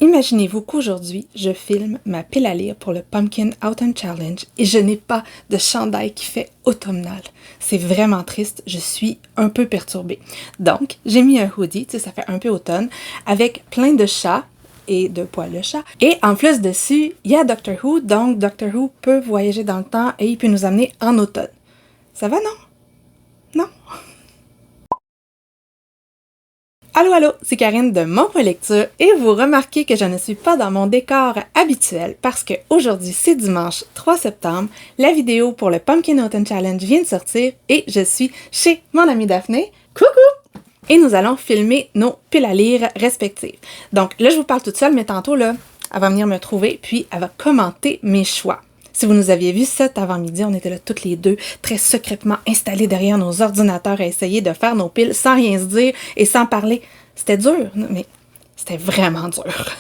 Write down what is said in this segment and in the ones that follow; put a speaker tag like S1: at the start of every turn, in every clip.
S1: Imaginez-vous qu'aujourd'hui, je filme ma pile à lire pour le Pumpkin Autumn Challenge et je n'ai pas de chandail qui fait automnal. C'est vraiment triste, je suis un peu perturbée. Donc, j'ai mis un hoodie, ça fait un peu automne, avec plein de chats et de poils de chat. Et en plus dessus, il y a Doctor Who, donc Doctor Who peut voyager dans le temps et il peut nous amener en automne. Ça va, non? Non? Allô, c'est Karine de Mon Point Lecture et vous remarquez que je ne suis pas dans mon décor habituel parce que aujourd'hui c'est dimanche 3 septembre, la vidéo pour le Pumpkin Autumn Challenge vient de sortir et je suis chez mon amie Daphné. Coucou! Et nous allons filmer nos piles à lire respectives. Donc là je vous parle toute seule mais tantôt là, elle va venir me trouver puis elle va commenter mes choix. Si vous nous aviez vu cet avant-midi, on était là toutes les deux, très secrètement installés derrière nos ordinateurs à essayer de faire nos piles sans rien se dire et sans parler. C'était dur, mais c'était vraiment dur.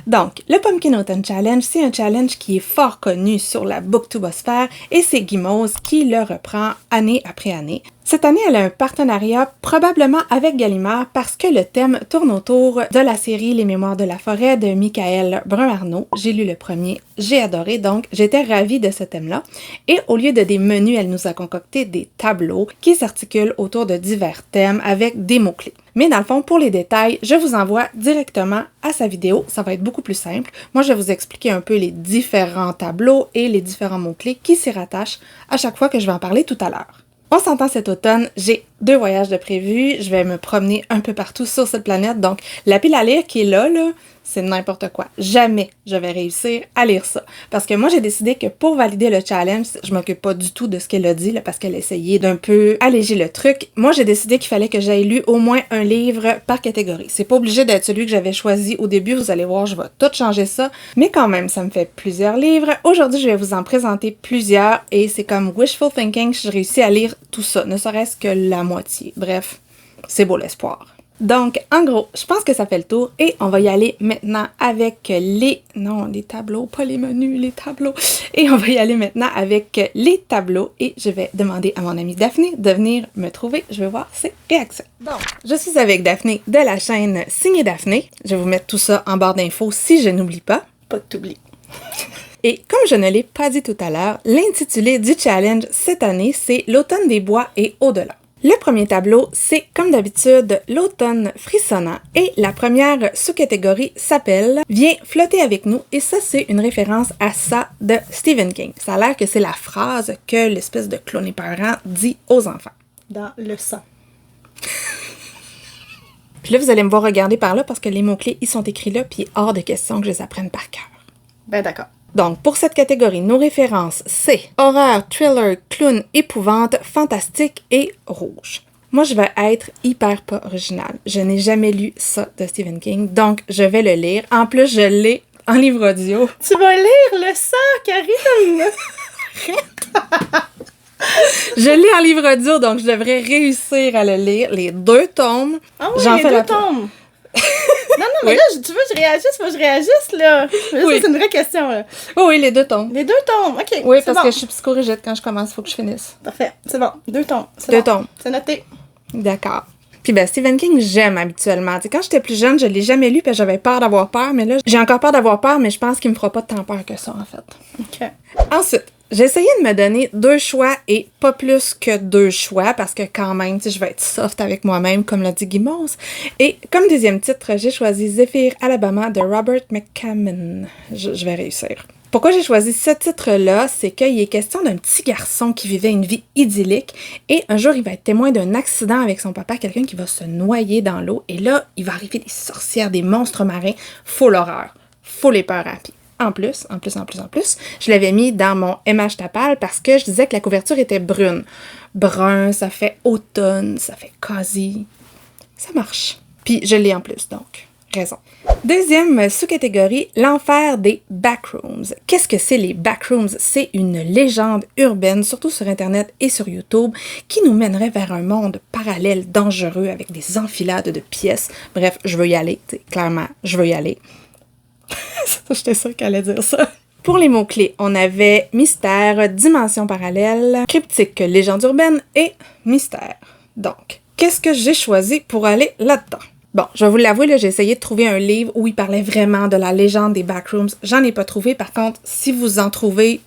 S1: Donc, le Pumpkin Autumn Challenge, c'est un challenge qui est fort connu sur la booktubosphère et c'est Gimose qui le reprend année après année. Cette année, elle a un partenariat probablement avec Gallimard parce que le thème tourne autour de la série Les Mémoires de la forêt de Michael Brun-Arnaud. J'ai lu le premier, j'ai adoré, donc j'étais ravie de ce thème-là. Et au lieu de des menus, elle nous a concocté des tableaux qui s'articulent autour de divers thèmes avec des mots-clés. Mais dans le fond, pour les détails, je vous envoie directement à sa vidéo. Ça va être beaucoup plus simple. Moi, je vais vous expliquer un peu les différents tableaux et les différents mots-clés qui s'y rattachent à chaque fois que je vais en parler tout à l'heure. On s'entend cet automne, j'ai 2 voyages de prévus, je vais me promener un peu partout sur cette planète, donc la pile à lire qui est là, c'est n'importe quoi. Jamais je vais réussir à lire ça. Parce que moi, j'ai décidé que pour valider le challenge, je m'occupe pas du tout de ce qu'elle a dit, là, parce qu'elle a essayé d'un peu alléger le truc. Moi, j'ai décidé qu'il fallait que j'aille lu au moins un livre par catégorie. C'est pas obligé d'être celui que j'avais choisi au début, vous allez voir, je vais tout changer ça. Mais quand même, ça me fait plusieurs livres. Aujourd'hui, je vais vous en présenter plusieurs et c'est comme wishful thinking, je réussis à lire tout ça, ne serait-ce que la moitié. Bref, c'est beau l'espoir. Donc, en gros, je pense que ça fait le tour et on va y aller maintenant avec les tableaux, pas les menus, les tableaux. Et on va y aller maintenant avec les tableaux et je vais demander à mon amie Daphné de venir me trouver. Je vais voir ses réactions. Donc, je suis avec Daphné de la chaîne Signée Daphné. Je vais vous mettre tout ça en barre d'infos si je n'oublie pas. Pas de t'oublier. Et comme je ne l'ai pas dit tout à l'heure, l'intitulé du challenge cette année, c'est l'automne des bois et au-delà. Le premier tableau, c'est comme d'habitude l'automne frissonnant et la première sous-catégorie s'appelle « Viens flotter avec nous » et ça, c'est une référence à ça de Stephen King. Ça a l'air que c'est la phrase que l'espèce de clown épeurant dit aux enfants.
S2: Dans le sang.
S1: Puis là, vous allez me voir regarder par là parce que les mots-clés, ils sont écrits là puis hors de question que je les apprenne par cœur.
S2: Ben d'accord.
S1: Donc, pour cette catégorie, nos références, c'est horreur, thriller, clown, épouvante, fantastique et rouge. Moi, je vais être hyper pas originale. Je n'ai jamais lu ça de Stephen King, donc je vais le lire. En plus, je l'ai en livre audio.
S2: Tu vas lire le sang, Karine!
S1: Je l'ai en livre audio, donc je devrais réussir à le lire. Les 2 tomes.
S2: Ah oui, les 2 tomes! Non, mais
S1: oui.
S2: là, tu veux que je réagisse? Faut que je réagisse, là. Mais là,
S1: oui.
S2: Ça, c'est une vraie question, là.
S1: Oui, les 2 tomes.
S2: Les 2 tomes, OK.
S1: Oui, parce que je suis psychorigide quand je commence, il faut que je finisse.
S2: Parfait, c'est bon. 2 tomes.
S1: 2 tomes.
S2: C'est noté.
S1: D'accord. Puis ben, Stephen King, j'aime habituellement. T'sais, quand j'étais plus jeune, je l'ai jamais lu parce que j'avais peur d'avoir peur, mais là, j'ai encore peur d'avoir peur, mais je pense qu'il me fera pas tant peur que ça, en fait.
S2: OK.
S1: Ensuite, j'ai essayé de me donner 2 choix et pas plus que 2 choix parce que quand même, je vais être soft avec moi-même, comme l'a dit Gimose. Et comme deuxième titre, j'ai choisi Zephyr Alabama de Robert McCammon. Je vais réussir. Pourquoi j'ai choisi ce titre-là, c'est qu'il est question d'un petit garçon qui vivait une vie idyllique et un jour, il va être témoin d'un accident avec son papa, quelqu'un qui va se noyer dans l'eau et là, il va arriver des sorcières, des monstres marins, full horreur, full peur à pied. En plus, je l'avais mis dans mon MH Tapal parce que je disais que la couverture était brune. Brun, ça fait automne, ça fait quasi. Ça marche. Puis je l'ai en plus, donc. Raison. Deuxième sous-catégorie, l'enfer des backrooms. Qu'est-ce que c'est les backrooms? C'est une légende urbaine, surtout sur Internet et sur YouTube, qui nous mènerait vers un monde parallèle dangereux avec des enfilades de pièces. Bref, je veux y aller. Clairement, je veux y aller. J'étais sûre qu'elle allait dire ça. Pour les mots-clés, on avait mystère, dimension parallèle, cryptique, légende urbaine et mystère. Donc, qu'est-ce que j'ai choisi pour aller là-dedans? Bon, je vais vous l'avouer, là, j'ai essayé de trouver un livre où il parlait vraiment de la légende des backrooms. J'en ai pas trouvé. Par contre, si vous en trouvez,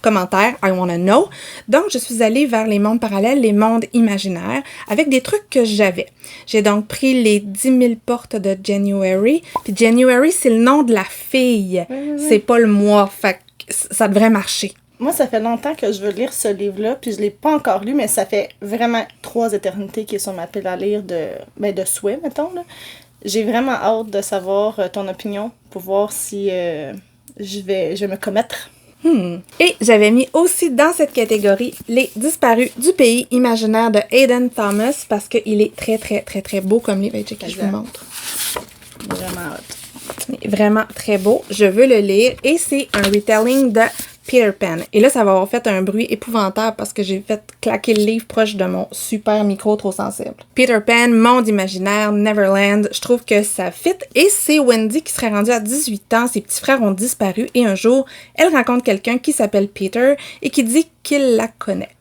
S1: commentaire, I wanna know. Donc, je suis allée vers les mondes parallèles, les mondes imaginaires, avec des trucs que j'avais. J'ai donc pris les 10 000 portes de January. Puis January, c'est le nom de la fille. C'est pas le mois. Fait que ça devrait marcher.
S2: Moi, ça fait longtemps que je veux lire ce livre-là, puis je l'ai pas encore lu, mais ça fait vraiment 3 éternités qui est sur ma pile à lire de souhait, mettons, là. J'ai vraiment hâte de savoir ton opinion pour voir si je vais me commettre.
S1: Et j'avais mis aussi dans cette catégorie les disparus du pays imaginaire de Aidan Thomas parce qu'il est très, très, très, très beau comme livre. Je vous montre.
S2: Vraiment hâte.
S1: Il est vraiment très beau. Je veux le lire. Et c'est un retelling de Peter Pan. Et là, ça va avoir fait un bruit épouvantable parce que j'ai fait claquer le livre proche de mon super micro trop sensible. Peter Pan, monde imaginaire, Neverland, je trouve que ça fit. Et c'est Wendy qui serait rendue à 18 ans. Ses petits frères ont disparu et un jour, elle rencontre quelqu'un qui s'appelle Peter et qui dit qu'il la connaît.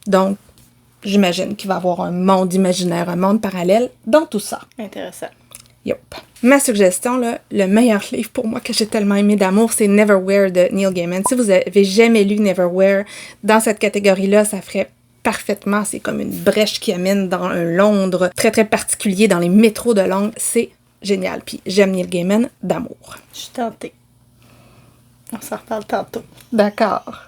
S1: Donc, j'imagine qu'il va y avoir un monde imaginaire, un monde parallèle dans tout ça.
S2: Intéressant.
S1: Yep. Ma suggestion, là, le meilleur livre pour moi que j'ai tellement aimé d'amour, c'est Neverwhere de Neil Gaiman. Si vous avez jamais lu Neverwhere, dans cette catégorie-là, ça ferait parfaitement. C'est comme une brèche qui amène dans un Londres très, très particulier, dans les métros de Londres. C'est génial. Puis j'aime Neil Gaiman d'amour.
S2: Je suis tentée. On s'en reparle tantôt.
S1: D'accord.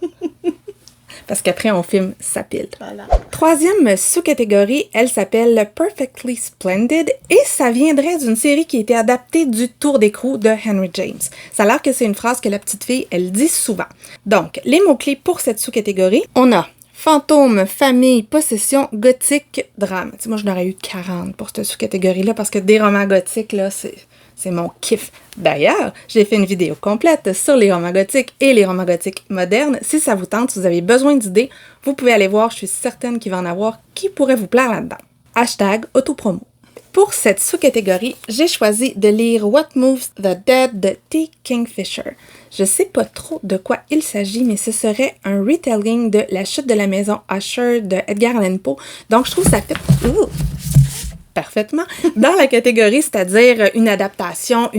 S1: Parce qu'après, on filme sa pile.
S2: Voilà.
S1: Troisième sous-catégorie, elle s'appelle Perfectly Splendid et ça viendrait d'une série qui a été adaptée du Tour d'écrou de Henry James. Ça a l'air que c'est une phrase que la petite fille, elle dit souvent. Donc, les mots-clés pour cette sous-catégorie, on a fantôme, famille, possession, gothique, drame. Tu sais, moi, je n'aurais eu 40 pour cette sous-catégorie-là parce que des romans gothiques, là, c'est mon kiff. D'ailleurs, j'ai fait une vidéo complète sur les romans gothiques et les romans gothiques modernes. Si ça vous tente, si vous avez besoin d'idées, vous pouvez aller voir. Je suis certaine qu'il va en avoir qui pourrait vous plaire là-dedans. Hashtag autopromo. Pour cette sous-catégorie, j'ai choisi de lire What Moves the Dead de T. Kingfisher. Je sais pas trop de quoi il s'agit, mais ce serait un retelling de La chute de la maison Usher de Edgar Allan Poe. Donc, je trouve que ça fait parfaitement dans la catégorie, c'est-à-dire une adaptation,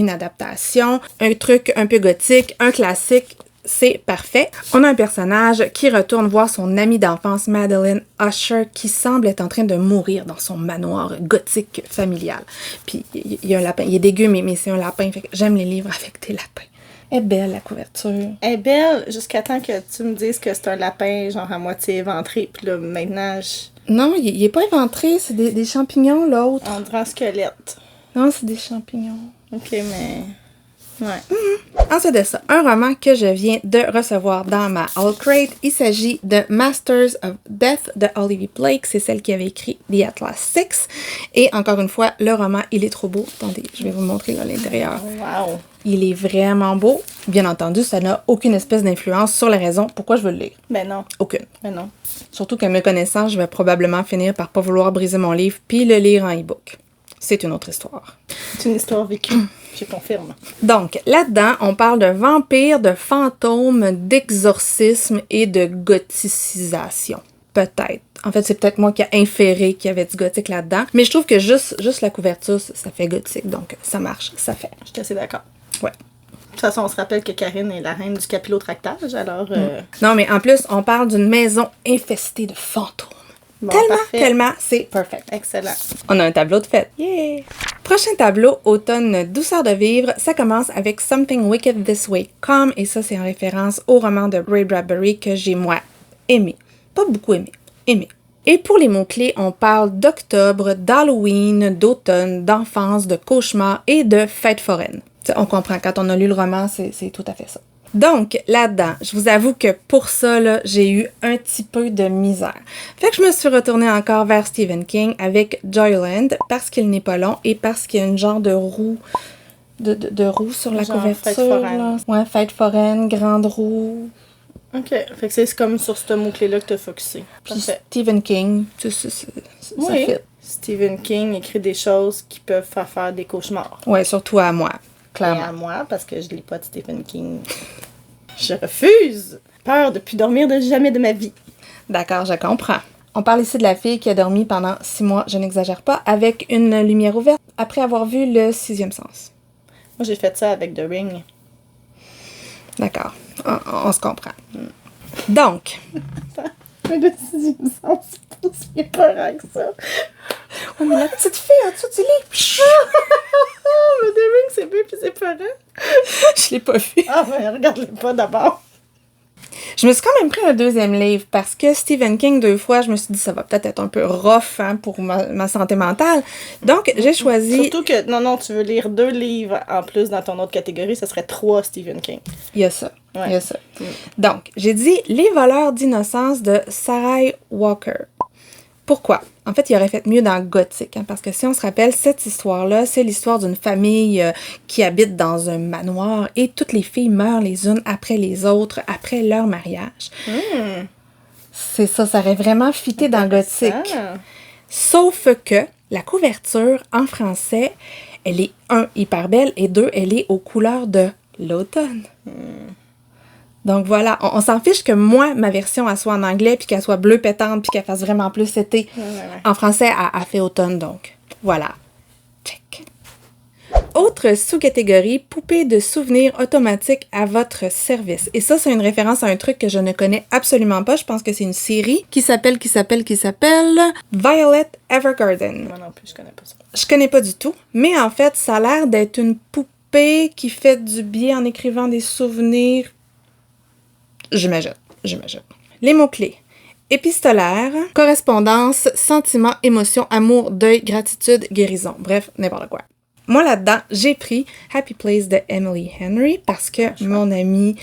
S1: un truc un peu gothique, un classique. C'est parfait. On a un personnage qui retourne voir son amie d'enfance, Madeline Usher, qui semble être en train de mourir dans son manoir gothique familial. Puis, il y a un lapin. Il est dégueu, mais c'est un lapin. Fait que j'aime les livres avec des lapins. Elle est belle, la couverture.
S2: Elle est belle jusqu'à temps que tu me dises que c'est un lapin, genre à moitié éventré. Puis là, maintenant,
S1: Non, il est pas éventré. C'est des champignons, l'autre.
S2: on dirait un squelette.
S1: Non, c'est des champignons.
S2: OK, mais... Ouais.
S1: Ensuite de ça, un roman que je viens de recevoir dans ma All Crate. Il s'agit de Masters of Death de Olivia Blake. C'est celle qui avait écrit The Atlas 6. Et encore une fois, le roman, il est trop beau. Attendez, je vais vous montrer là, l'intérieur.
S2: Wow.
S1: Il est vraiment beau. Bien entendu, ça n'a aucune espèce d'influence sur la raison pourquoi je veux le lire.
S2: Ben non.
S1: Aucune.
S2: Ben non.
S1: Surtout qu'à me connaissant, je vais probablement finir par pas vouloir briser mon livre puis le lire en e-book. C'est une autre histoire.
S2: C'est une histoire vécue. Je confirme.
S1: Donc, là-dedans, on parle de vampires, de fantômes, d'exorcisme et de gothicisation. Peut-être. En fait, c'est peut-être moi qui ai inféré qu'il y avait du gothique là-dedans. Mais je trouve que juste la couverture, ça fait gothique. Donc, ça marche, ça fait.
S2: Je suis assez d'accord.
S1: Ouais.
S2: De toute façon, on se rappelle que Karine est la reine du capillotractage, alors...
S1: Non, mais en plus, on parle d'une maison infestée de fantômes.
S2: Bon,
S1: Tellement, tellement, c'est perfect.
S2: Excellent.
S1: On a un tableau de fête. Yeah! Prochain tableau, automne, douceur de vivre. Ça commence avec Something Wicked This Way Come, et ça, c'est en référence au roman de Ray Bradbury que j'ai, moi, aimé. Pas beaucoup aimé. Aimé. Et pour les mots-clés, on parle d'octobre, d'Halloween, d'automne, d'enfance, de cauchemar et de fête foraine. T'sais, on comprend, quand on a lu le roman, c'est tout à fait ça. Donc, là-dedans, je vous avoue que pour ça, là, j'ai eu un petit peu de misère. Fait que je me suis retournée encore vers Stephen King avec Joyland, parce qu'il n'est pas long et parce qu'il y a une genre de roue, de roue sur la
S2: genre
S1: couverture.
S2: fête foraine.
S1: Là. Ouais, fête foraine, grande roue.
S2: OK. Fait que c'est comme sur ce mot-clé-là que t'as focusé.
S1: Puis
S2: Parfait.
S1: Stephen King, ça
S2: Oui.
S1: fit.
S2: Stephen King écrit des choses qui peuvent faire des cauchemars.
S1: Ouais, surtout à moi,
S2: Et
S1: clairement.
S2: à moi, parce que je lis pas de Stephen King. Je refuse! Peur de plus dormir de jamais de ma vie.
S1: D'accord, je comprends. On parle ici de la fille qui a dormi pendant 6 mois, je n'exagère pas, avec une lumière ouverte après avoir vu le 6e sens.
S2: Moi, j'ai fait ça avec The Ring.
S1: D'accord, on se comprend. Donc...
S2: Mais le 6e sens, c'est pas si épeurant que ça.
S1: Oh, mais la petite fille en dessous du lit!
S2: Mais The Ring, c'est bien plus épeurant.
S1: Je l'ai pas vu.
S2: Ah, mais regarde-le pas d'abord.
S1: Je me suis quand même pris un 2e livre parce que Stephen King 2 fois, je me suis dit ça va peut-être être un peu rough pour ma santé mentale. Donc, j'ai choisi...
S2: Surtout que, non, tu veux lire 2 livres en plus dans ton autre catégorie, ça serait 3 Stephen King.
S1: Il y a ça.
S2: Ouais.
S1: Il y a ça. Donc, j'ai dit Les voleurs d'innocence de Sarah Walker. Pourquoi? En fait, il aurait fait mieux dans Gothique, parce que si on se rappelle, cette histoire-là, c'est l'histoire d'une famille qui habite dans un manoir et toutes les filles meurent les unes après les autres, après leur mariage. C'est ça, ça aurait vraiment fité dans Gothique. Sauf que la couverture, en français, elle est, 1, hyper belle, et 2, elle est aux couleurs de l'automne. Donc voilà, on s'en fiche que moi, ma version, elle soit en anglais, puis qu'elle soit bleue pétante, puis qu'elle fasse vraiment plus été.
S2: Ouais.
S1: En français, elle fait automne, donc voilà. Check. Autre sous-catégorie, poupée de souvenirs automatique à votre service. Et ça, c'est une référence à un truc que je ne connais absolument pas. Je pense que c'est une série qui s'appelle Violet Evergarden.
S2: Moi non plus, je connais pas ça.
S1: Je connais pas du tout, mais en fait, ça a l'air d'être une poupée qui fait du bien en écrivant des souvenirs. J'imagine. Les mots-clés. Épistolaire, correspondance, sentiment, émotion, amour, deuil, gratitude, guérison. Bref, n'importe quoi. Moi, là-dedans, j'ai pris Happy Place de Emily Henry parce que mon amie...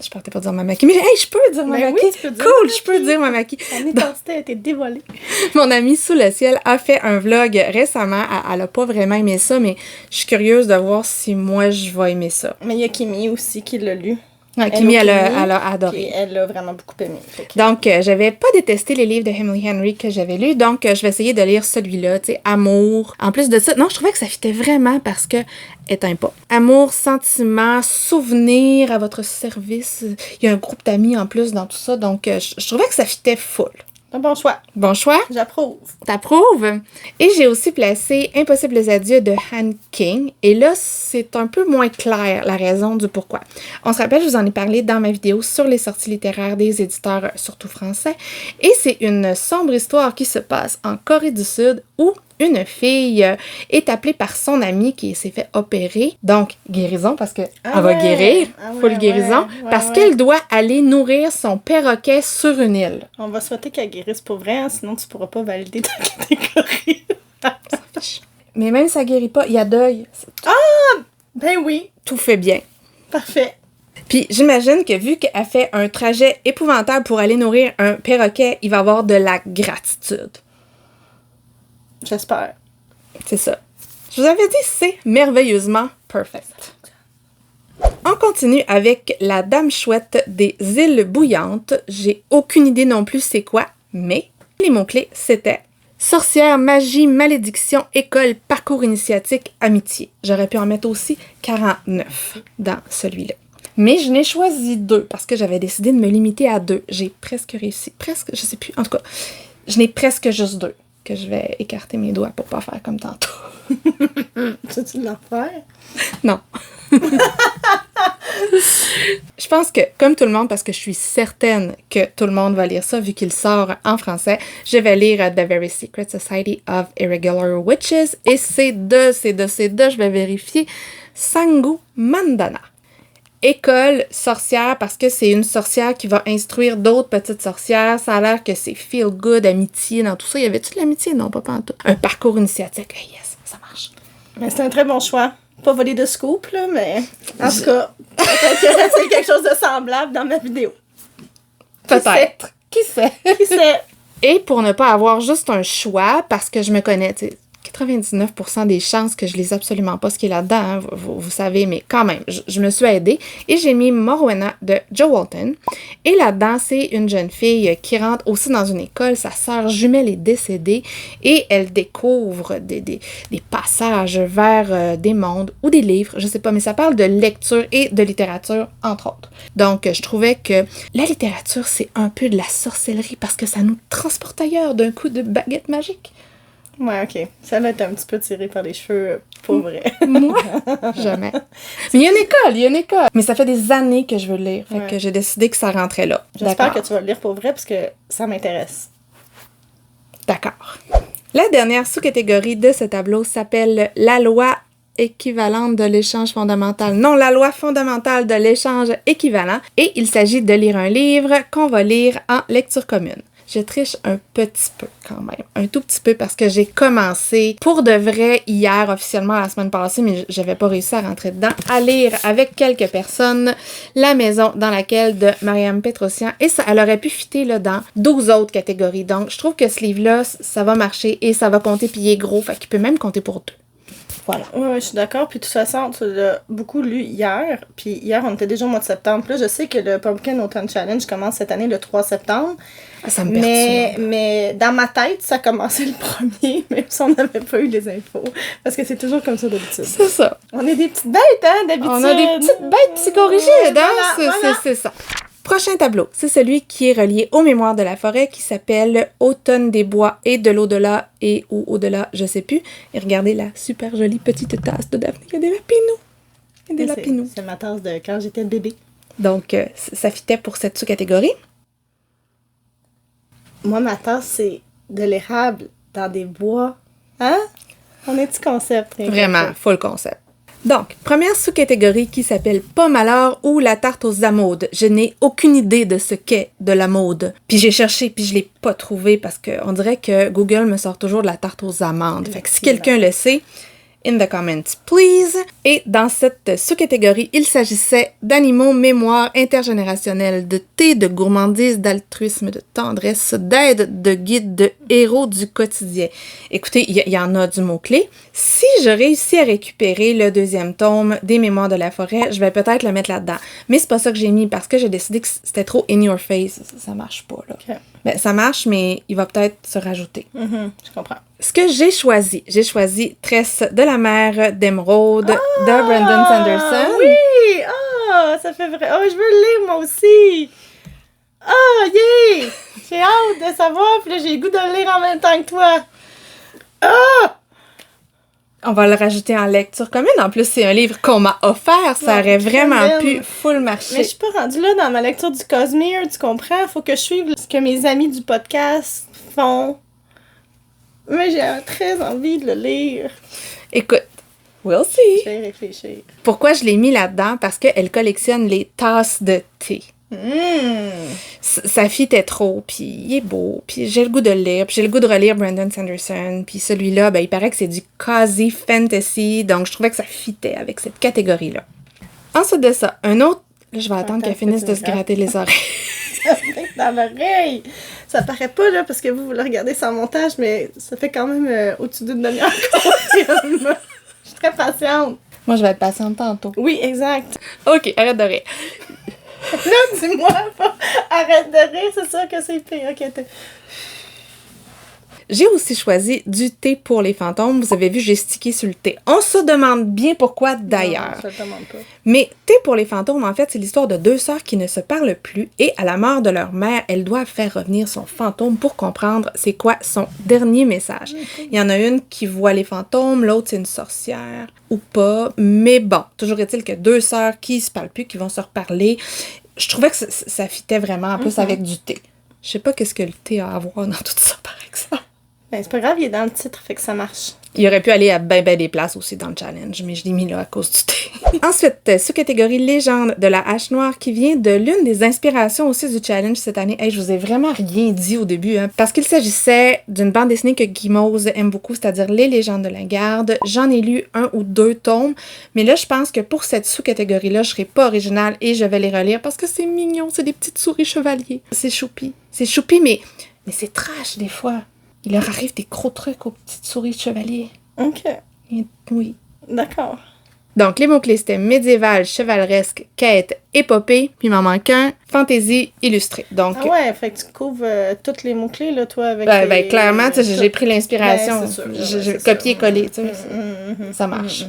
S1: Je partais pas dire Mamaki, mais hey, je peux dire Mamaki!
S2: Oui, tu peux dire
S1: cool,
S2: Mamaki.
S1: je peux dire Mamaki!
S2: Mon identité a été dévoilée.
S1: Mon amie Sous le ciel a fait un vlog récemment. Elle a pas vraiment aimé ça, mais je suis curieuse de voir si moi, je vais aimer ça.
S2: Mais il y a Kimi aussi qui l'a lu.
S1: Kimi, elle a adoré.
S2: Et elle l'a vraiment beaucoup aimé.
S1: Donc, j'avais pas détesté les livres de Emily Henry que j'avais lus, donc je vais essayer de lire celui-là, tu sais, Amour. En plus de ça, non, je trouvais que ça fitait vraiment parce que, éteins pas. Amour, sentiment, souvenir à votre service. Il y a un groupe d'amis en plus dans tout ça, donc je trouvais que ça fitait full.
S2: Un bon choix.
S1: Bon choix?
S2: J'approuve.
S1: T'approuves? Et j'ai aussi placé Impossibles adieux de Han King. Et là, c'est un peu moins clair la raison du pourquoi. On se rappelle, je vous en ai parlé dans ma vidéo sur les sorties littéraires des éditeurs, surtout français. Et c'est une sombre histoire qui se passe en Corée du Sud où une fille est appelée par son amie qui s'est fait opérer. Donc, guérison, parce qu'elle va guérir. Full guérison. Parce qu'elle doit aller nourrir son perroquet sur une île.
S2: On va souhaiter qu'elle guérisse pour vrai, hein, sinon tu pourras pas valider ta catégorie.
S1: Mais même si ça guérit pas, il y a deuil.
S2: Ben oui.
S1: Tout fait bien.
S2: Parfait.
S1: Puis j'imagine que vu qu'elle fait un trajet épouvantable pour aller nourrir un perroquet, il va avoir de la gratitude.
S2: J'espère.
S1: C'est ça. Je vous avais dit, c'est merveilleusement perfect. On continue avec la Dame Chouette des îles bouillantes. J'ai aucune idée non plus c'est quoi, mais les mots-clés, c'était sorcière, magie, malédiction, école, parcours initiatique, amitié. J'aurais pu en mettre aussi 49 dans celui-là. Mais je n'ai choisi 2 parce que j'avais décidé de me limiter à 2. J'ai presque réussi. Presque, je sais plus. En tout cas, je n'ai presque juste 2. Que je vais écarter mes doigts pour pas faire comme tantôt.
S2: Tu l'as fait?
S1: Non. Je pense que, comme tout le monde, parce que je suis certaine que tout le monde va lire ça, vu qu'il sort en français, je vais lire The Very Secret Society of Irregular Witches, et c'est de, je vais vérifier, Sangu Mandana. École sorcière, parce que c'est une sorcière qui va instruire d'autres petites sorcières. Ça a l'air que c'est feel good, amitié, dans tout ça. Y avait-tu de l'amitié? Non, pas en tout. Un parcours initiatique. Yes, ça marche.
S2: Mais c'est un très bon choix. Pas voler de scoop, là, mais en tout cas, peut-être qu'il y aurait quelque chose de semblable dans ma vidéo.
S1: Peut-être. Qui sait?
S2: Qui sait?
S1: Et pour ne pas avoir juste un choix, parce que je me connais, tu sais, 99% des chances que je lise absolument pas ce qui est là-dedans, hein, vous savez, mais quand même, je me suis aidée et j'ai mis Morwenna de Jo Walton. Et là-dedans, c'est une jeune fille qui rentre aussi dans une école, sa sœur jumelle est décédée et elle découvre des passages vers des mondes ou des livres, je sais pas, mais ça parle de lecture et de littérature, entre autres. Donc, je trouvais que la littérature, c'est un peu de la sorcellerie parce que ça nous transporte ailleurs d'un coup de baguette magique.
S2: Ouais, ok. Ça va être un petit peu tiré par les cheveux, pour vrai.
S1: Moi, jamais. Mais il y a une école. Mais ça fait des années que je veux le lire. Fait que j'ai décidé que ça rentrait là.
S2: J'espère que tu vas le lire pour vrai, parce que ça m'intéresse.
S1: D'accord. La dernière sous-catégorie de ce tableau s'appelle la loi équivalente de l'échange fondamental. Non, la loi fondamentale de l'échange équivalent. Et il s'agit de lire un livre qu'on va lire en lecture commune. Je triche un petit peu quand même, un tout petit peu parce que j'ai commencé pour de vrai hier officiellement la semaine passée, mais j'avais pas réussi à rentrer dedans, à lire avec quelques personnes La maison dans laquelle de Mariam Petrosian et ça, elle aurait pu fitter là, dans 12 autres catégories. Donc je trouve que ce livre-là, ça va marcher et ça va compter puis il est gros, fait qu'il peut même compter pour 2. Voilà.
S2: Ouais, je suis d'accord. Puis de toute façon, tu l'as beaucoup lu hier. Puis hier, on était déjà au mois de septembre. Puis là, je sais que le Pumpkin Autumn Challenge commence cette année le 3 septembre.
S1: Ah, ça me perturbe.
S2: Mais dans ma tête, ça commençait le 1er, même si on n'avait pas eu les infos. Parce que c'est toujours comme ça d'habitude.
S1: C'est ça.
S2: On est des petites bêtes, hein, d'habitude.
S1: On a des petites bêtes psychorigides, hein? C'est ça. Prochain tableau, c'est celui qui est relié aux mémoires de la forêt qui s'appelle Automne des bois et de l'au-delà et ou au-delà, je sais plus. Et regardez la super jolie petite tasse de Daphné, il y a des lapinous. Il y a des lapinous.
S2: C'est ma tasse de quand j'étais bébé.
S1: Donc, ça fitait pour cette sous-catégorie.
S2: Moi, ma tasse, c'est de l'érable dans des bois. Hein? On est du concept.
S1: Vraiment, full concept. Donc, première sous-catégorie qui s'appelle Pomme à l'or ou la tarte aux amandes. Je n'ai aucune idée de ce qu'est de l'amande. Puis j'ai cherché, puis je l'ai pas trouvé parce que on dirait que Google me sort toujours de la tarte aux amandes. Fait que si quelqu'un le sait, in the comments, please. Et dans cette sous-catégorie, il s'agissait d'animaux, mémoire intergénérationnelle, de thé, de gourmandise, d'altruisme, de tendresse, d'aide, de guide, de héros du quotidien. Écoutez, il y en a du mot-clé. Si je réussis à récupérer le 2e tome des Mémoires de la forêt, je vais peut-être le mettre là-dedans. Mais c'est pas ça que j'ai mis parce que j'ai décidé que c'était trop in your face. Ça marche pas, là.
S2: Okay.
S1: Ben, ça marche, mais il va peut-être se rajouter.
S2: Je comprends.
S1: Ce que j'ai choisi Tresse de la mer d'émeraude de Brandon Sanderson.
S2: Oui! Ça fait vrai. Oh, je veux le lire, moi aussi! Yeah! J'ai hâte de savoir, puis là, j'ai le goût de le lire en même temps que toi.
S1: On va le rajouter en lecture commune. En plus, c'est un livre qu'on m'a offert. Ça aurait vraiment pu full marcher.
S2: Mais je suis pas rendue là dans ma lecture du Cosmere, tu comprends? Faut que je suive ce que mes amis du podcast font. Mais j'ai très envie de le lire.
S1: Écoute, we'll see.
S2: Je vais y réfléchir.
S1: Pourquoi je l'ai mis là-dedans? Parce qu'elle collectionne les tasses de thé. Sa fille était trop, puis il est beau, puis j'ai le goût de le lire, puis j'ai le goût de relire Brandon Sanderson, puis celui-là, ben, il paraît que c'est du quasi fantasy, donc je trouvais que ça fitait avec cette catégorie-là. Ensuite de ça, un autre... Là, je vais attendre qu'elle finisse de se gratter les oreilles.
S2: Dans l'oreille! Ça paraît pas, là, parce que vous le regardez sans montage, mais ça fait quand même au-dessus d'une demi-heure qu'on filme. Je suis très patiente.
S1: Moi, je vais être patiente tantôt.
S2: Oui, exact.
S1: OK, arrête de rire.
S2: Là, dis-moi pas. Arrête de rire, c'est sûr que c'est pire. OK,
S1: J'ai aussi choisi du thé pour les fantômes. Vous avez vu, j'ai stické sur le thé. On se demande bien pourquoi d'ailleurs.
S2: Non, je te demande pas.
S1: Mais thé pour les fantômes, en fait, c'est l'histoire de 2 sœurs qui ne se parlent plus et à la mort de leur mère, elles doivent faire revenir son fantôme pour comprendre c'est quoi son dernier message. Il y en a une qui voit les fantômes, l'autre c'est une sorcière ou pas. Mais bon, toujours est-il que 2 sœurs qui se parlent plus, qui vont se reparler. Je trouvais que ça fitait vraiment en plus avec du thé. Je sais pas qu'est-ce que le thé a à voir dans tout ça, par exemple.
S2: Ben, c'est pas grave, il est dans le titre, fait que ça marche.
S1: Il aurait pu aller à ben des places aussi dans le challenge, mais je l'ai mis là à cause du thé. Ensuite, sous-catégorie légende de la hache noire qui vient de l'une des inspirations aussi du challenge cette année. Hey, je vous ai vraiment rien dit au début, hein, parce qu'il s'agissait d'une bande dessinée que Guy Mose aime beaucoup, c'est-à-dire Les légendes de la garde. J'en ai lu 1 ou 2 tomes, mais là, je pense que pour cette sous-catégorie-là, je serai pas originale et je vais les relire parce que c'est mignon, c'est des petites souris chevaliers. C'est choupi, mais c'est trash des fois. Il leur arrive des gros trucs aux petites souris de chevalier.
S2: OK.
S1: Oui.
S2: D'accord.
S1: Donc, les mots-clés, c'était médiéval, chevaleresque, quête, épopée, puis il m'en manque un, fantaisie, illustrée. Donc,
S2: Ah ouais, fait que tu couvres tous les mots-clés, là, toi, avec
S1: clairement, tu sais, j'ai pris l'inspiration.
S2: Ben, c'est sûr,
S1: J'ai
S2: c'est
S1: copié-collé, tu sais, ça marche.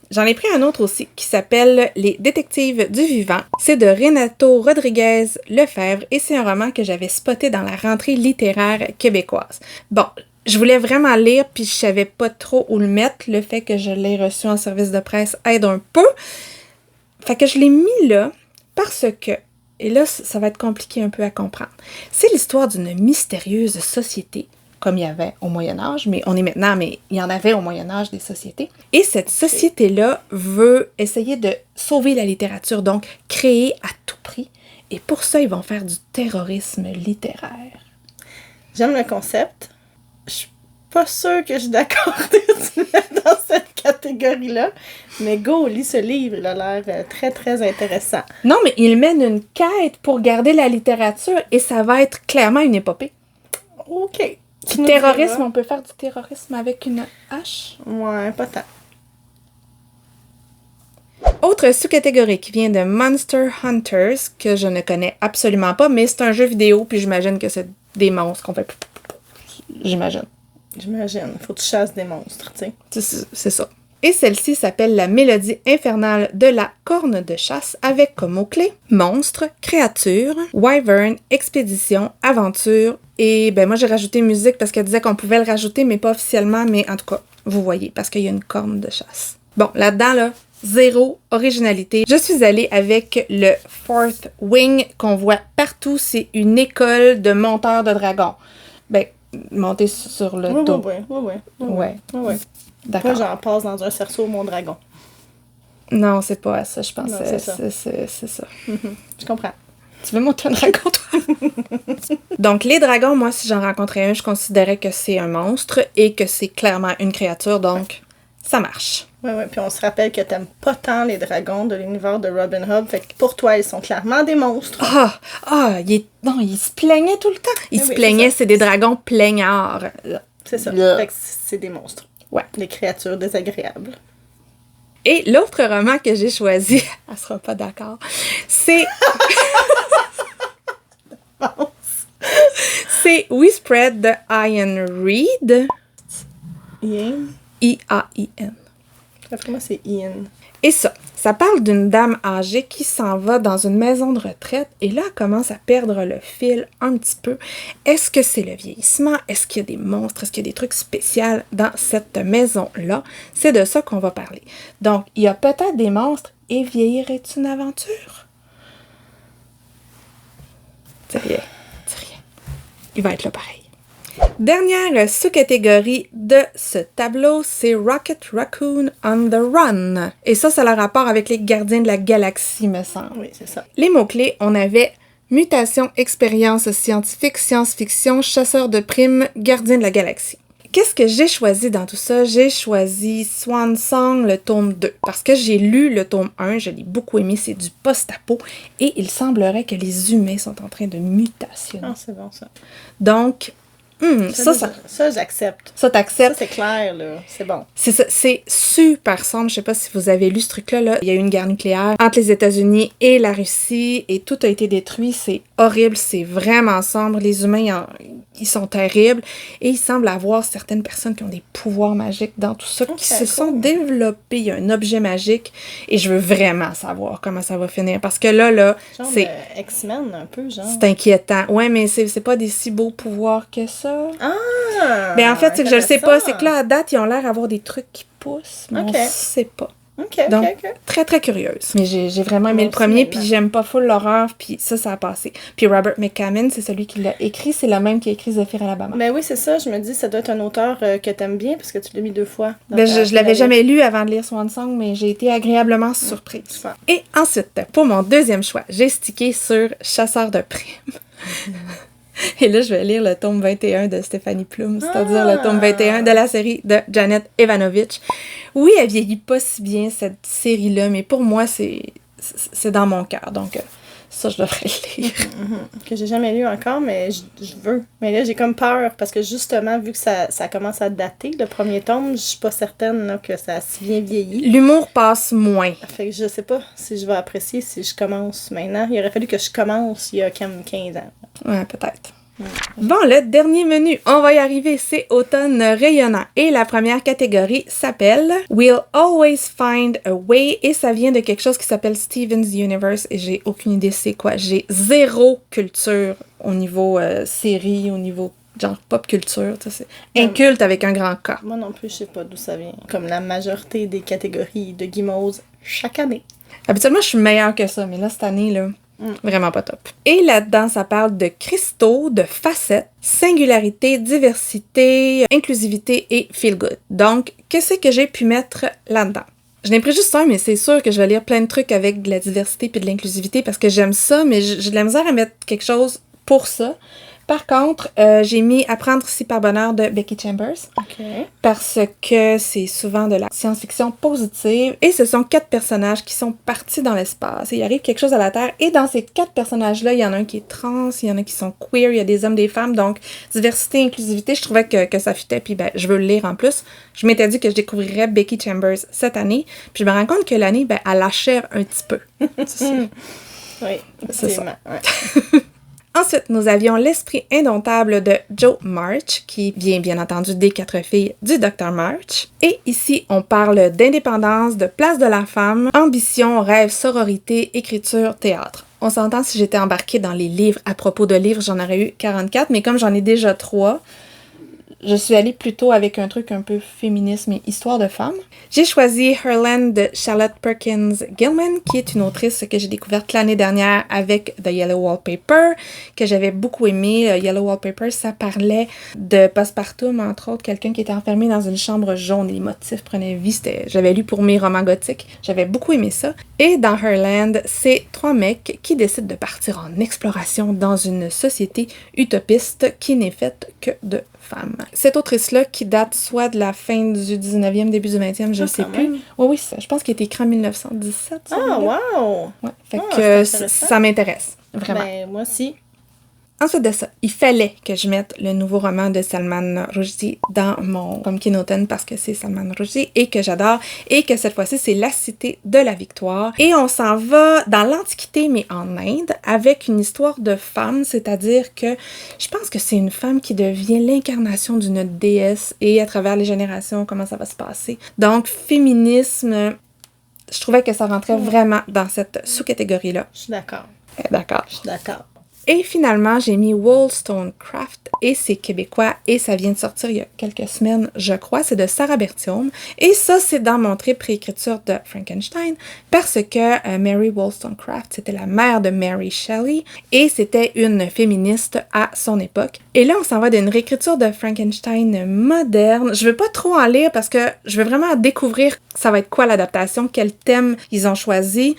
S1: J'en ai pris un autre aussi qui s'appelle Les détectives du vivant. C'est de Renato Rodriguez Lefebvre et c'est un roman que j'avais spoté dans la rentrée littéraire québécoise. Bon, je voulais vraiment lire puis je savais pas trop où le mettre. Le fait que je l'ai reçu en service de presse aide un peu. Fait que je l'ai mis là parce que, et là ça va être compliqué un peu à comprendre, c'est l'histoire d'une mystérieuse société comme il y avait au Moyen-Âge, mais on est maintenant, mais il y en avait au Moyen-Âge des sociétés. Et cette société-là veut essayer de sauver la littérature, donc créer à tout prix. Et pour ça, ils vont faire du terrorisme littéraire.
S2: J'aime le concept. Je suis pas sûre que je suis d'accord de te mettre dans cette catégorie-là, mais go, lis ce livre, il a l'air très, très intéressant.
S1: Non, mais il mène une quête pour garder la littérature et ça va être clairement une épopée.
S2: OK.
S1: Du terrorisme, on peut faire du terrorisme avec une hache?
S2: Ouais, pas tant.
S1: Autre sous-catégorie qui vient de Monster Hunters, que je ne connais absolument pas, mais c'est un jeu vidéo, puis j'imagine que c'est des monstres qu'on fait... J'imagine.
S2: J'imagine. Faut que tu chasses des monstres, tu sais.
S1: C'est ça. Et celle-ci s'appelle La mélodie infernale de la corne de chasse avec comme mots-clés monstre, créature, wyvern, expédition, aventure. Et ben moi j'ai rajouté musique parce qu'elle disait qu'on pouvait le rajouter, mais pas officiellement, mais en tout cas, vous voyez, parce qu'il y a une corne de chasse. Bon, là-dedans, là, zéro originalité. Je suis allée avec le Fourth Wing qu'on voit partout. C'est une école de monteurs de dragons. Ben, monter sur le dos.
S2: Ouais.
S1: D'accord.
S2: Moi, j'en passe dans un cerceau mon dragon.
S1: Non, c'est pas ça, je pense.
S2: Non,
S1: C'est ça.
S2: Je comprends.
S1: Tu veux monter un dragon, toi? Donc, les dragons, moi, si j'en rencontrais un, je considérais que c'est un monstre et que c'est clairement une créature, donc ça marche.
S2: Ouais. Puis on se rappelle que t'aimes pas tant les dragons de l'univers de Robin Hood, fait que pour toi, ils sont clairement des monstres.
S1: Non, il se plaignait tout le temps. Il se plaignait, c'est des dragons plaignards.
S2: C'est ça. Fait que c'est des monstres.
S1: Ouais.
S2: Des créatures désagréables.
S1: Et l'autre roman que j'ai choisi, elle sera pas d'accord, c'est... c'est We Spread de Ian Reid.
S2: Ian?
S1: I-A-I-N.
S2: Après moi, c'est Ian.
S1: Et ça parle d'une dame âgée qui s'en va dans une maison de retraite et là, elle commence à perdre le fil un petit peu. Est-ce que c'est le vieillissement? Est-ce qu'il y a des monstres? Est-ce qu'il y a des trucs spéciaux dans cette maison-là? C'est de ça qu'on va parler. Donc, il y a peut-être des monstres et vieillir est une aventure. C'est rien. Il va être là pareil. Dernière sous-catégorie de ce tableau, c'est Rocket Raccoon on the Run. Et ça a le rapport avec les gardiens de la galaxie, me semble.
S2: Oui, c'est ça.
S1: Les mots-clés, on avait mutation, expérience scientifique, science-fiction, chasseur de primes, gardien de la galaxie. Qu'est-ce que j'ai choisi dans tout ça? J'ai choisi Swan Song, le tome 2. Parce que j'ai lu le tome 1, je l'ai beaucoup aimé, c'est du post-apo. Et il semblerait que les humains sont en train de mutationner.
S2: Ah, c'est bon ça.
S1: Donc...
S2: Ça, j'accepte.
S1: Ça, t'acceptes.
S2: Ça, c'est clair, là. C'est bon.
S1: C'est ça. C'est super sombre. Je sais pas si vous avez lu ce truc-là. Là. Il y a eu une guerre nucléaire entre les États-Unis et la Russie et tout a été détruit. C'est horrible. C'est vraiment sombre. Les humains, ils sont terribles. Et il semble avoir certaines personnes qui ont des pouvoirs magiques dans tout ça, qui se sont développés. Il y a un objet magique et je veux vraiment savoir comment ça va finir. Parce que là,
S2: genre
S1: c'est...
S2: X-Men, un peu, genre.
S1: C'est inquiétant. Ouais, mais c'est pas des si beaux pouvoirs que ça.
S2: Ah!
S1: Mais en fait, c'est que je le sais pas. C'est que là, à date, ils ont l'air d'avoir des trucs qui poussent, mais on sait pas. Donc, très, très curieuse. Mais j'ai vraiment aimé le premier, puis j'aime pas full l'horreur, puis ça a passé. Puis Robert McCammon, c'est celui qui l'a écrit, c'est le même qui a écrit Zephyr Alabama.
S2: Ben oui, c'est ça. Je me dis, ça doit être un auteur que t'aimes bien, parce que tu l'as mis 2 fois.
S1: Ben, je l'avais jamais lu avant de lire Swan Song, mais j'ai été agréablement surprise.
S2: Super.
S1: Et ensuite, pour mon deuxième choix, j'ai stické sur Chasseur de primes. Et là, je vais lire le tome 21 de Stéphanie Plum, c'est-à-dire le tome 21 de la série de Janet Evanovich. Oui, elle vieillit pas si bien, cette série-là, mais pour moi, c'est dans mon cœur. Donc, Ça, je devrais le lire.
S2: Que j'ai jamais lu encore, mais je veux. Mais là, j'ai comme peur, parce que justement, vu que ça commence à dater, le premier tome, je suis pas certaine là, que ça a si bien vieilli.
S1: L'humour passe moins.
S2: Fait que je sais pas si je vais apprécier si je commence maintenant. Il aurait fallu que je commence il y a comme 15 ans.
S1: Ouais, peut-être. Bon, le dernier menu, on va y arriver, c'est automne rayonnant. Et la première catégorie s'appelle We'll Always Find a Way et ça vient de quelque chose qui s'appelle Steven's Universe et j'ai aucune idée c'est quoi. J'ai zéro culture au niveau série, au niveau genre pop culture, tu sais, c'est inculte avec un grand K.
S2: Moi non plus, je sais pas d'où ça vient. Comme la majorité des catégories de Guimauve chaque année.
S1: Habituellement, je suis meilleure que ça, mais là, cette année, là, vraiment pas top. Et là-dedans, ça parle de cristaux, de facettes, singularité, diversité, inclusivité et feel good. Donc, qu'est-ce que j'ai pu mettre là-dedans? Je n'ai pris juste un, mais c'est sûr que je vais lire plein de trucs avec de la diversité puis de l'inclusivité parce que j'aime ça, mais j'ai de la misère à mettre quelque chose pour ça. Par contre, j'ai mis Apprendre si par bonheur de Becky Chambers.
S2: OK.
S1: Parce que c'est souvent de la science-fiction positive. Et ce sont 4 personnages qui sont partis dans l'espace. Et il arrive quelque chose à la Terre. Et dans ces 4 personnages-là, il y en a un qui est trans, il y en a qui sont queer, il y a des hommes, des femmes. Donc, diversité, inclusivité, je trouvais que ça fitait. Puis ben, je veux le lire en plus. Je m'étais dit que je découvrirais Becky Chambers cette année. Puis je me rends compte que l'année, ben, elle achève un petit peu.
S2: Oui, effectivement. Ouais.
S1: Ensuite, nous avions L'Esprit indomptable de Jo March, qui vient bien entendu des 4 filles du Dr. March. Et ici, on parle d'indépendance, de place de la femme, ambition, rêve, sororité, écriture, théâtre. On s'entend si j'étais embarquée dans les livres, à propos de livres, j'en aurais eu 44, mais comme j'en ai déjà 3, je suis allée plutôt avec un truc un peu féminisme et histoire de femmes. J'ai choisi Herland de Charlotte Perkins Gilman, qui est une autrice que j'ai découverte l'année dernière avec The Yellow Wallpaper, que j'avais beaucoup aimé. Yellow Wallpaper, ça parlait de postpartum, entre autres, quelqu'un qui était enfermé dans une chambre jaune et les motifs prenaient vie. J'avais lu pour mes romans gothiques. J'avais beaucoup aimé ça. Et dans Herland, c'est 3 mecs qui décident de partir en exploration dans une société utopiste qui n'est faite que de femmes. Cette autrice-là, qui date soit de la fin du 19e, début du 20e, je ne sais plus. Oui, je pense qu'elle a été écrite en 1917.
S2: Ah, wow!
S1: Ouais, fait que ça m'intéresse, vraiment.
S2: Ben, moi aussi.
S1: Ensuite de ça, il fallait que je mette le nouveau roman de Salman Rushdie dans mon Pumpkin Autumn parce que c'est Salman Rushdie et que j'adore et que cette fois-ci, c'est La Cité de la Victoire. Et on s'en va dans l'Antiquité, mais en Inde, avec une histoire de femme, c'est-à-dire que je pense que c'est une femme qui devient l'incarnation d'une déesse et à travers les générations, comment ça va se passer. Donc, féminisme, je trouvais que ça rentrait vraiment dans cette sous-catégorie-là.
S2: Je suis d'accord.
S1: D'accord.
S2: Je suis d'accord.
S1: Et finalement, j'ai mis Wollstonecraft et c'est québécois et ça vient de sortir il y a quelques semaines, je crois. C'est de Sarah Bertium. Et ça, c'est dans mon trip réécriture de Frankenstein parce que Mary Wollstonecraft, c'était la mère de Mary Shelley et c'était une féministe à son époque. Et là, on s'en va d'une réécriture de Frankenstein moderne. Je veux pas trop en lire parce que je veux vraiment découvrir ça va être quoi l'adaptation, quel thème ils ont choisi.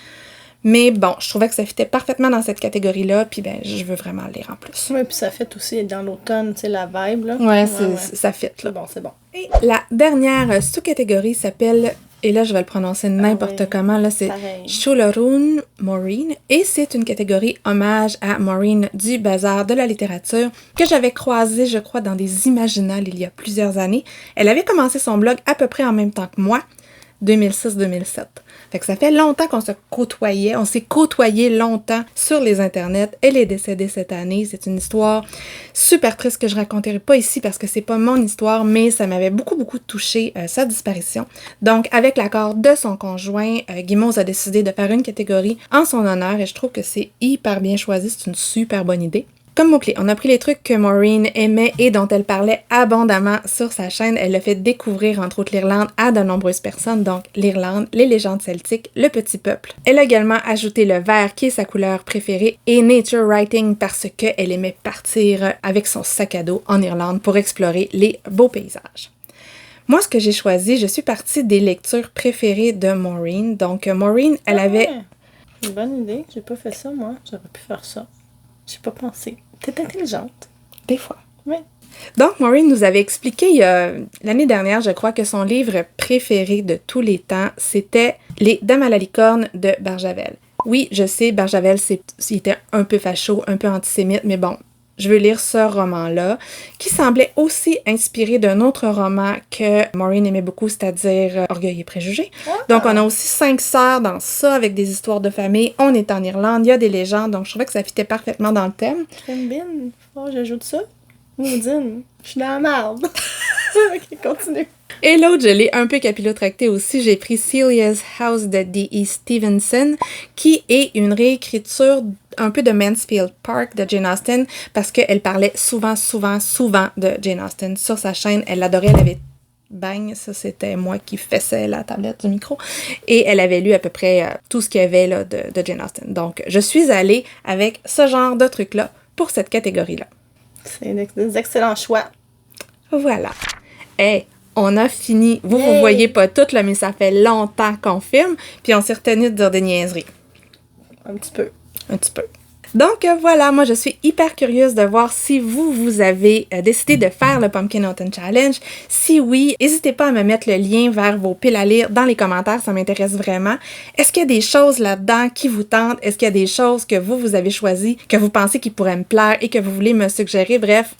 S1: Mais bon, je trouvais que ça fitait parfaitement dans cette catégorie-là, puis ben, je veux vraiment le lire en plus.
S2: Oui, puis ça fit aussi dans l'automne, tu sais, la vibe, là.
S1: Ouais, ça fit, là.
S2: C'est bon.
S1: Et la dernière sous-catégorie s'appelle, et là, je vais le prononcer n'importe comment, là, c'est Shularun Maureen, et c'est une catégorie hommage à Maureen du Bazar de la littérature, que j'avais croisée, je crois, dans des Imaginales il y a plusieurs années. Elle avait commencé son blog à peu près en même temps que moi, 2006-2007. Fait que ça fait longtemps qu'on se côtoyait, on s'est côtoyé longtemps sur les internets. Elle est décédée cette année, c'est une histoire super triste que je raconterai pas ici parce que c'est pas mon histoire, mais ça m'avait beaucoup touché sa disparition. Donc avec l'accord de son conjoint, Guimauve a décidé de faire une catégorie en son honneur et je trouve que c'est hyper bien choisi, c'est une super bonne idée. Comme mot-clé, on a pris les trucs que Maureen aimait et dont elle parlait abondamment sur sa chaîne. Elle a fait découvrir, entre autres, l'Irlande à de nombreuses personnes, donc l'Irlande, les légendes celtiques, le petit peuple. Elle a également ajouté le vert, qui est sa couleur préférée, et nature writing parce qu'elle aimait partir avec son sac à dos en Irlande pour explorer les beaux paysages. Moi, ce que j'ai choisi, je suis partie des lectures préférées de Maureen. Donc, Maureen, elle avait...
S2: Une bonne idée, j'ai pas fait ça, moi. J'aurais pu faire ça. J'ai pas pensé. T'es intelligente.
S1: Des fois.
S2: Oui.
S1: Donc, Maureen nous avait expliqué l'année dernière, je crois, que son livre préféré de tous les temps, c'était Les Dames à la licorne de Barjavel. Oui, je sais, Barjavel, il était un peu facho, un peu antisémite, mais bon, je veux lire ce roman-là, qui semblait aussi inspiré d'un autre roman que Maureen aimait beaucoup, c'est-à-dire Orgueil et préjugés. Donc, on a aussi 5 sœurs dans ça, avec des histoires de famille. On est en Irlande, il y a des légendes, donc je trouvais que ça fitait parfaitement dans le thème.
S2: Crème bin, oh, j'ajoute ça. Maudine, je suis dans la merde. Ok, continue.
S1: Et l'autre, je l'ai un peu capillotracté aussi. J'ai pris Celia's House de D.E. Stevenson, qui est une réécriture un peu de Mansfield Park de Jane Austen, parce qu'elle parlait souvent de Jane Austen sur sa chaîne. Elle l'adorait, elle avait... Bang, ça c'était moi qui fessais la tablette du micro. Et elle avait lu à peu près tout ce qu'il y avait là, de Jane Austen. Donc, je suis allée avec ce genre de truc-là pour cette catégorie-là.
S2: C'est des excellents choix.
S1: Voilà. Hey, on a fini. Vous voyez pas tout, là, mais ça fait longtemps qu'on filme, puis on s'est retenu de dire des niaiseries.
S2: Un petit peu.
S1: Un petit peu. Donc voilà, moi je suis hyper curieuse de voir si vous avez décidé de faire le Pumpkin Autumn Challenge. Si oui, n'hésitez pas à me mettre le lien vers vos piles à lire dans les commentaires, ça m'intéresse vraiment. Est-ce qu'il y a des choses là-dedans qui vous tentent? Est-ce qu'il y a des choses que vous avez choisies, que vous pensez qui pourraient me plaire et que vous voulez me suggérer? Bref,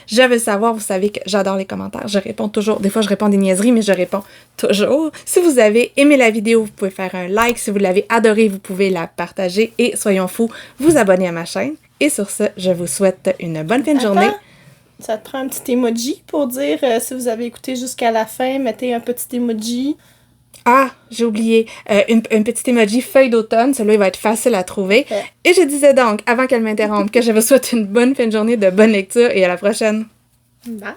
S1: je veux savoir, vous savez que j'adore les commentaires, je réponds toujours. Des fois, je réponds des niaiseries, mais je réponds toujours. Si vous avez aimé la vidéo, vous pouvez faire un like. Si vous l'avez adorée, vous pouvez la partager. Et soyons fous, vous abonner à ma chaîne. Et sur ce, je vous souhaite une bonne fin de journée.
S2: Ça te prend un petit emoji pour dire si vous avez écouté jusqu'à la fin, mettez un petit emoji.
S1: Ah, j'ai oublié. Une petite emoji feuille d'automne. Celui-là, il va être facile à trouver.
S2: Ouais.
S1: Et je disais donc, avant qu'elle m'interrompe, que je vous souhaite une bonne fin de journée, de bonne lecture et à la prochaine.
S2: Bye!